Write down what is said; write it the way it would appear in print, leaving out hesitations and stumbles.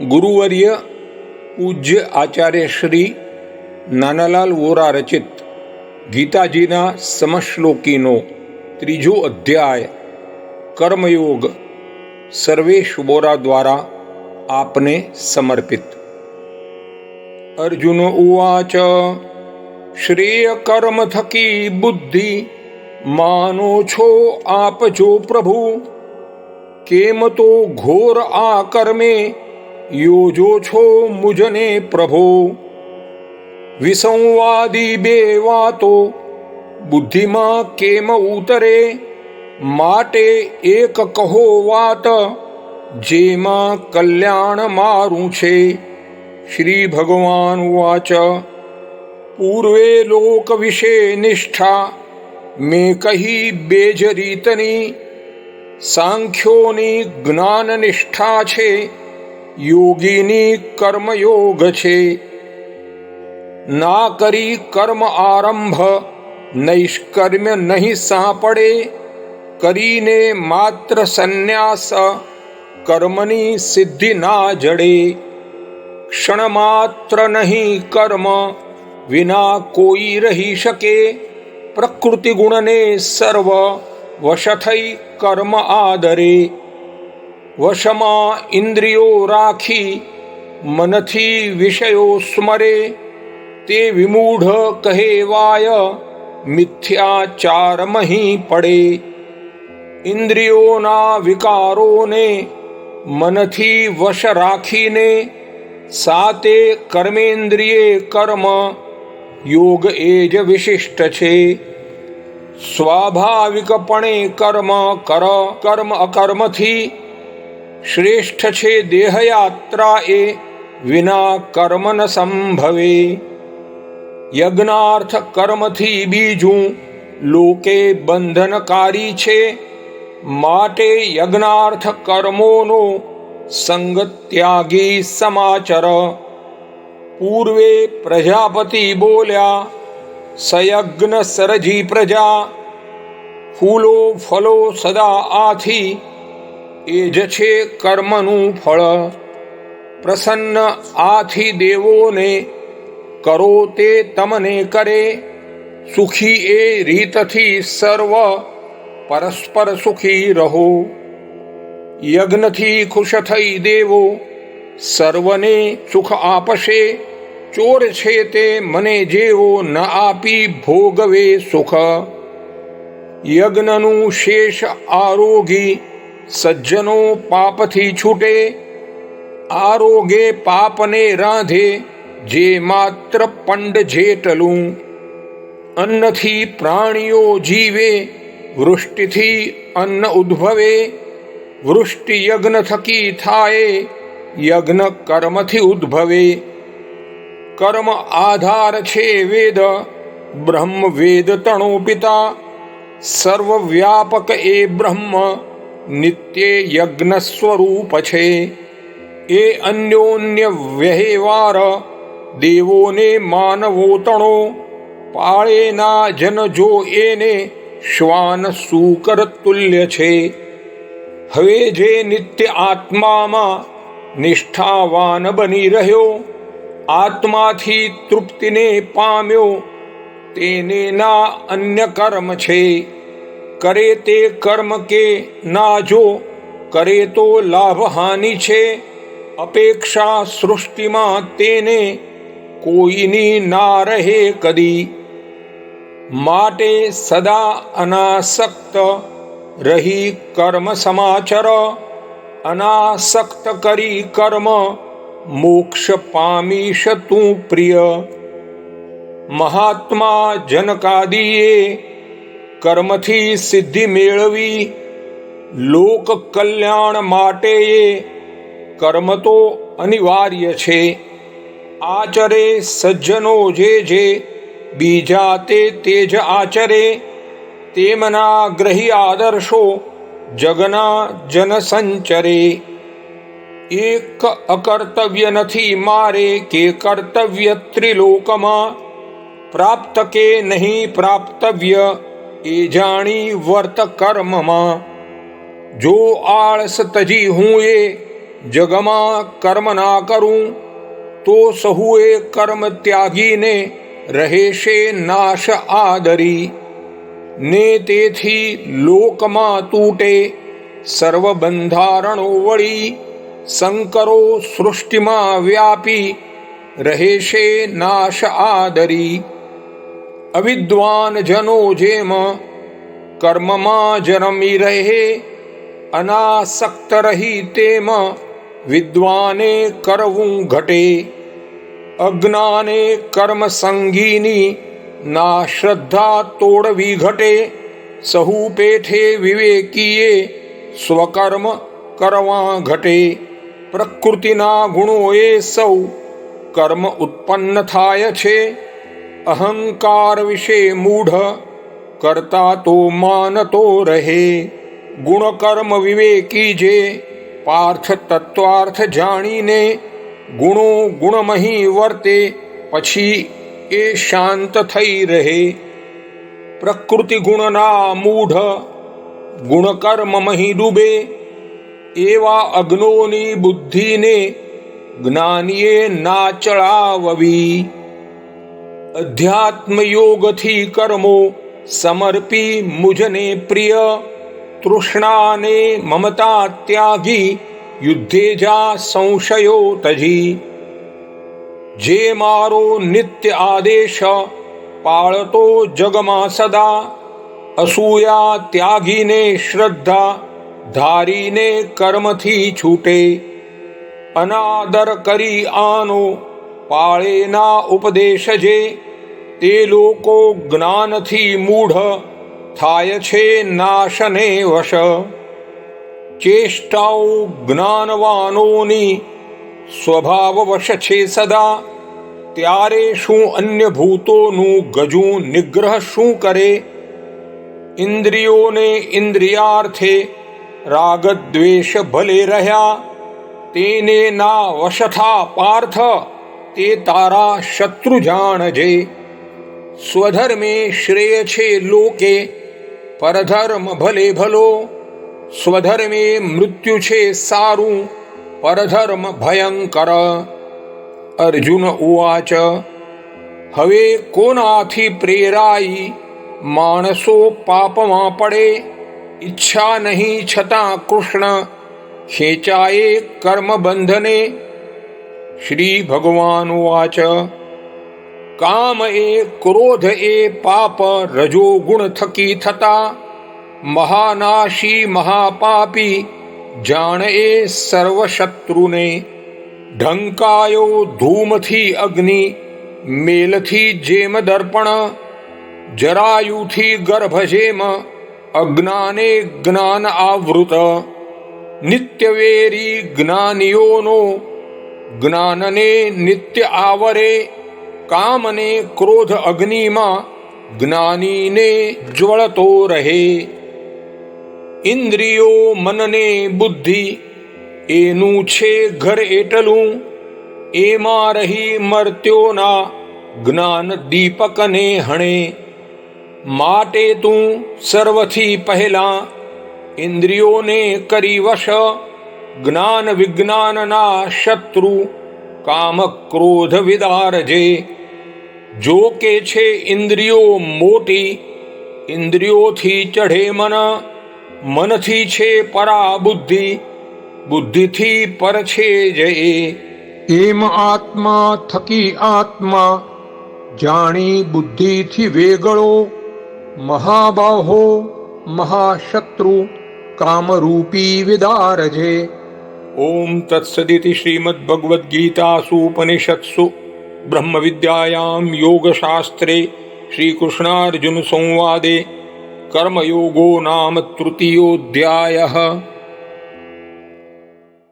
ગુરુવર્ય પૂજ્ય આચાર્ય શ્રી નાનાલાલ વોરા રચિત ગીતાજીના સમશ્લોકીનો ત્રીજો અધ્યાય કર્મયોગ સર્વેશ વોરા દ્વારા આપને સમર્પિત. અર્જુન ઉવાચ શ્રેય કર્મ થકી બુદ્ધિ માનો છો આપ જો પ્રભુ, કેમ તો ઘોર આ કર્મે યોજો છો મુજને પ્રભો. વિસંવાદી બે વાતો બુદ્ધિમાં કેમ ઉતરે, માટે એક કહો વાત જેમાં કલ્યાણ મારું છે. શ્રી ભગવાન વાચ પૂર્વે લોક વિશે નિષ્ઠા મેં કહી બેજ રીતની, સાંખ્યોની જ્ઞાન નિષ્ઠા છે, યોગીની કર્મયોગ છે. ના કરી કર્મ આરંભ નૈષ્કર્મ્ય નહીં સાંપડે, કરીને માત્ર સંન્યાસ કર્મની સિદ્ધિ ના જડે. ક્ષણ માત્ર નહીં કર્મ વિના કોઈ રહી શકે, પ્રકૃતિ ગુણને સર્વ વશ થઈ કર્મ આદરે. વશમાં ઇન્દ્રિયો રાખી મનથી વિષયો સ્મરે, તે વિમૂઢ કહેવાય મિથ્યાચાર મહી પડે. ઇન્દ્રિયોના વિકારોને મનથી વશ રાખીને સાતે કર્મેન્દ્રિયે કર્મ યોગ એ જ વિશિષ્ટ છે. સ્વાભાવિકપણે કર્મ કર, કર્મ અકર્મથી શ્રેષ્ઠ છે દેહયાત્રા એ, વિના કર્મ ન સંભવે. યજ્ઞાર્થ કર્મથી બીજું લોકે બંધનકારી છે, માટે યજ્ઞાર્થ કર્મોનો સંગ ત્યાગી સમાચર. પૂર્વે પ્રજાપતિ બોલ્યા સયજ્ઞ સરજી પ્રજા, ફૂલો ફલો સદા આથી એ જ છે કર્મનું ફળ. પ્રસન્ન આથી દેવોને કરો તે તમને કરે, સુખી એ રીતથી સર્વ પરસ્પર સુખી રહો. યજ્ઞથી ખુશ થઈ દેવો સર્વને સુખ આપશે, ચોર છે તે મને જેવો ન આપી ભોગવે સુખ. યજ્ઞનું શેષ આરોગી સજ્જનો પાપથી છૂટે, આરોગે પાપને રાંધે જે માત્ર પંડ જેટલું. અન્નથી પ્રાણીઓ જીવે, વૃષ્ટિથી અન્ન ઉદ્ભવે, વૃષ્ટિ યજ્ઞ થકી થાય, યજ્ઞ કર્મથી ઉદ્ભવે. કર્મ આધાર છે વેદ, બ્રહ્મ વેદ તણો પિતા, સર્વવ્યાપક એ બ્રહ્મ નિત્ય યજ્ઞ સ્વરૂપ છે. એ અન્યોન્ય વ્યવહાર દેવોને માનવો તણો, પાળેના જન જો એને શ્વાન સૂકર તુલ્ય છે. હવે જે નિત્ય આત્મામાં નિષ્ઠાવાન બની રહ્યો, આત્માથી તૃપ્તિને પામ્યો, તેને ના અન્ય કર્મ છે. કરે તે કર્મ કે ના જો કરે તો લાભ હાનિ છે, અપેક્ષા સૃષ્ટિમાં તેને કોઈની ના રહે કદી. માટે સદા અનાસક્ત રહી કર્મ સમાચર, અનાસક્ત કરી કર્મ મોક્ષ પામીશ તું પ્રિય. મહાત્મા જનકાદીએ કર્મથી સિદ્ધિ મેળવી, લોક કલ્યાણ માટે કર્મ તો અનિવાર્ય છે. આચરે સજ્જનો જે બીજા તે જ આચરે, તેમના ગ્રહી આદર્શો જગના જન સંચરે. એક અકર્તવ્ય નથી મારે કે કર્તવ્ય ત્રિલોકમાં, પ્રાપ્ત કે નહીં પ્રાપ્તવ્ય એ જાણી વર્ત કર્મમાં. જો આળસ તજી હું એ જગમાં કર્મ ના કરું તો સહુએ કર્મ ત્યાગીને રહેશે નાશ આદરી. ને તેથી લોકમાં તૂટે સર્વ બંધારણો વળી, શંકરો સૃષ્ટિમાં વ્યાપી રહેશે નાશ આદરી. અવિદ્વાન જનો જેમ કર્મમાં જન્મી રહે, અનાસક્ત રહી તેમ વિદ્વાને કરવું ઘટે. અજ્ઞાને કર્મ સંગીની ના શ્રદ્ધા તોડવી ઘટે. સહુ પેઠે વિવેકીએ સ્વકર્મ કરવા ઘટે. પ્રકૃતિના ગુણોએ સૌ કર્મ ઉત્પન્ન થાય છે. અહંકાર વિશે મૂઢ કરતા તો માનતો રહે. ગુણકર્મ વિવેકી જે પાર્થ તત્વાર્થ જાણીને ગુણો ગુણમહી વર્તે પછી એ શાંત થઈ રહે. પ્રકૃતિ ગુણના મૂઢ ગુણકર્મમહી ડૂબે. એવા અગ્નોની બુદ્ધિને જ્ઞાનીએ ના ચડાવવી. અધ્યાત્મ યોગથી કર્મો સમર્પી મુજને પ્રિય. તૃષ્ણાને મમતા ત્યાગી યુદ્ધે જા સંશયો તજી. જે મારો નિત્ય આદેશ પાળતો જગમાં સદા, અસૂયા ત્યાગીને શ્રદ્ધા ધારીને કર્મથી છૂટે. અનાદર કરી આનો પાળેના ઉપદેશ જે, તે લોકો જ્ઞાનથી મૂઢ થાય છે નાશને વશ. ચેષ્ટાઓ જ્ઞાનવાનોની સ્વભાવ વશ છે સદા, ત્યારે શું અન્ય ભૂતોનું ગજું નિગ્રહ શું કરે. ઇન્દ્રિયોને ઇન્દ્રિયાર્થે રાગદ્વેષ ભલે રહ્યા, તેને ના વશથા પાર્થ તે તારા શત્રુ જાણજે. સ્વધર્મે શ્રેય છે લોકે પરધર્મ ભલે ભલો, સ્વધર્મે મૃત્યુ છે સારું પરધર્મ ભયંકર. અર્જુન ઉવાચ. હવે કોનાથી પ્રેરાઈ માણસો પાપમાં પડે, ઈચ્છા નહીં છતાં કૃષ્ણ ખેંચાયે કર્મ બંધને. શ્રી ભગવાન ઉવાચ. કામ એ ક્રોધ એ પાપ રજોગુણ થકી થતા, મહાનાશી મહાપાપી જાણ એ સર્વશત્રુને. ઢંકાયો ધૂમથી અગ્નિ મેલથી જેમ દર્પણ, જરાયુથી ગર્ભ જેમ અજ્ઞાને જ્ઞાન આવૃત. નિત્યવેરી જ્ઞાનીઓનો જ્ઞાનને નિત્ય આવરે, કામને ક્રોધ અગ્નિમાં જ્ઞાનીને જ્વળતો રહે. ઇન્દ્રિયો મનને બુદ્ધિ એનું છે ઘર એટલું, એમાં રહી મર્ત્યોના જ્ઞાન દીપકને હણે. માટે તું સર્વથી પહેલા ઇન્દ્રિયોને કરી વશ, જ્ઞાન વિજ્ઞાનના શત્રુ કામ ક્રોધ વિદારજે. જો કે છે ઇન્દ્રિયો મોટી, ઇન્દ્રિયોથી ચઢે મન, મનથી છે પરા બુદ્ધિ, બુદ્ધિથી પર છે જય. એમ આત્મા થકી આત્મા જાણી બુદ્ધિથી વેગળો, મહાબાહો મહાશત્રુ કામરૂપી વિદારજે. ઓમ તત્સદિતિ શ્રીમદ્ભગવદ્ગીતાસુ ઉપનિષત્સુ બ્રહ્મ વિદ્યાયામ યોગશાસ્ત્રે શ્રીકૃષ્ણાર્જુન સંવાદે કર્મયોગો નામ તૃતીયોऽધ્યાયः.